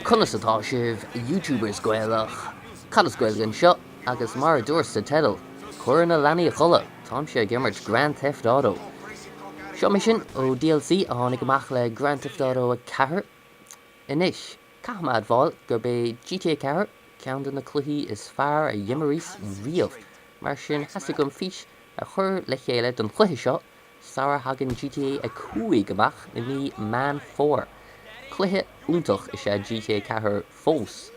Conasatá sibh YouTubers GAEILGE CODASGAEILGE anseo agus mar dúirs sa tedal Cuir na Leanaí chola Tá sé gimmert Grand Theft Auto. Seo mission ó DLC a tháinig amach le Grand Theft Auto 4 inis. Caithmad bháil gur bé GTA 4 ceann na cluichí is fearr a dhimmerís riamh mar sin heasta gom fís a chur le chéile don chluiche seo Sarah hagan GTA a 5 amach i mí Man 4. Cluiche úntach is sé GTA 4 fós.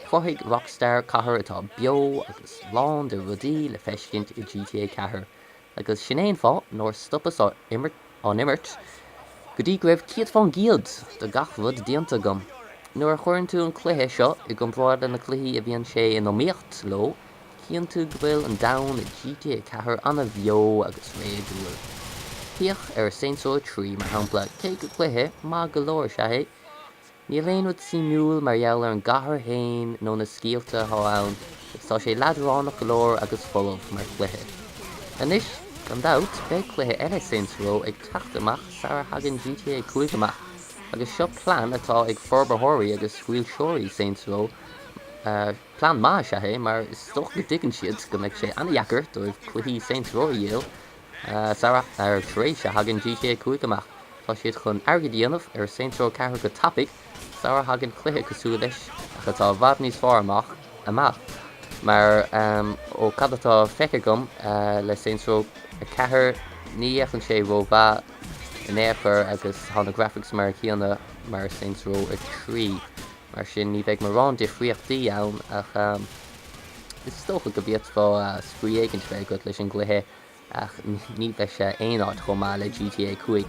Chothaigh Rockstar cathair atá beo agus lán de rudaí le feiscint i GTA 4. Agus sin éon fá nóir stoppas an immert go dtí go raibh ciad fáin giad do gachmhud díonta gom. Nuair a chuireann tú an cluiche seo i gcomparáid na cluichí a bhíonn sé in nóíocht leo, cíonn tú go bhfuil an domhan i GTA 4 anna bheo agus réadúil. Thiach ar Saints Row 3 mar shampla cé go cluiche má go leor sé. Ní léonúd simúil mar gheall ar an gcathair féin nó na scíalta á ann, ag tá sé leadrannach go leor agus folamh mar cluiche. Anois, gan dabhairt, beidh cluiche eile Saints Row ag teacht amach Sarah hagan GTA 5 amach, agus seo plán atá ag forbarthirí agus shuiilseoirí Saints Row. Plán má sé mar is stoch go dtigann siad go mbeidh sé anheacair dóibh cluichí Saints Row i dhéal. Sarah ar tréis a hagan GTA 5 amach. Tá siad chun airgid díanamh ar Saints Row 4 go tapig, Sarah hagan cluiche cosúil leis ach atá bhad níos fearr amach. Mar ó cad atá feice gom le Saints Row 4 ní dhéachann sé róbá in éachar agus tháina graphics mar chéanna mar Saints Row 3. Mar sin ní bheidh mar rán difriochtaí ann ach is stocha go bíod fá scríoigent bheith go leis an gluthe ach ní bheith sé aonáid chomá le GTA 5.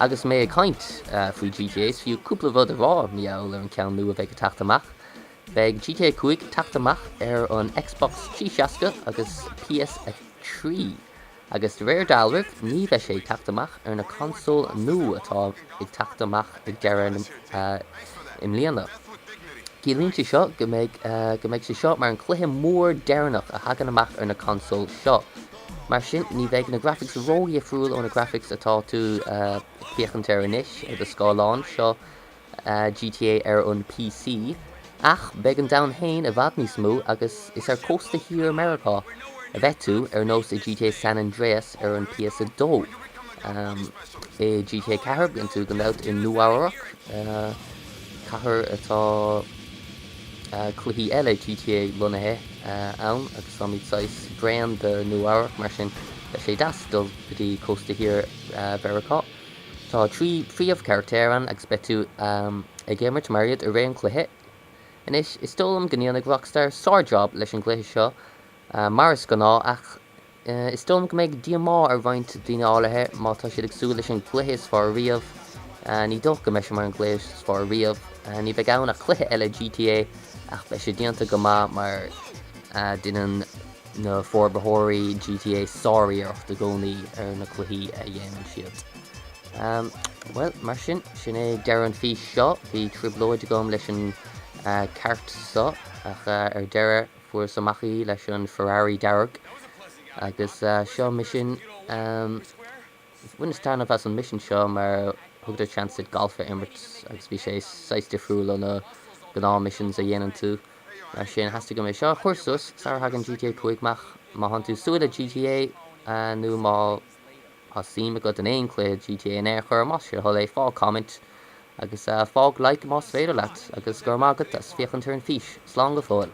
Agus mé caint faoi GTAs fiú cúpla bhd a rá meall ar an ceann nua a bheith go teacht amach. Beidh GTA 5 teacht amach ar an Xbox 360 agus PS3. Agus de réir dalrih ní bheith sé teacht amach ar na console nua atá ag teacht amach ag deireadh im Leanaí. Cílíonn seo go mbeidh sé seo mar an cluiche mór deireanach a hagan amach ar na console seo. Mar sin ní bheidh na graphics róí a friúil ó na graphics atá tú fiachant ar inis agus scáileán seo GTA ar an PC, ach beidh an domhan féin a bhfad níos mó agus is ar cósta hir America a bheith tú ar nós i GTA San Andreas ar an PS2. I GTA 4 bíonn tú go leabhart in nuairach cathair atá cluichí eile GTA lonathe ann agus tá míid 6 grand de nuairach mar sin sé dastal go dtí cósta hir America. Tá tríomh charactéran agus beidh tú ag gimmert mariad a réon cluiche. Inis is tólam go níonnig Rockstar sárjob leis an gluiche seo maras go ná ach is tólam go méid diamá ar bhaint daoine áirithe má tá siad ag súil leis an gluiche is fearr riamh ní dó go meisi mar an gluiche is fearr riamh ní bheith ann a cluiche eile GTA ach beidh sé dianta go má mar duine na forbarthirí GTA sáiríocht do gcónaí ar na cluichí a dhéanann siad. Well, mar sin é deireadh fís seo bhí triblóid gom leis an ceart seo ach ar deireadh fuair samachí leis an Ferrari dearg agus seo mission bhuiine starna bheits an mission seo mar thugtar chanceid golfa immert agus bhí sé 6 difriúil an gná missions a dhéanann tú. Mar sin heasta go mé seo chuirsus Sarah hagan GTA 5 mach má han tú suúil a GTA nó má síime go an éon clé GTA in air chur más thol é fá comment agus fág like más féidir leat agus gur mágad as fiochan turn fís slán go fáil.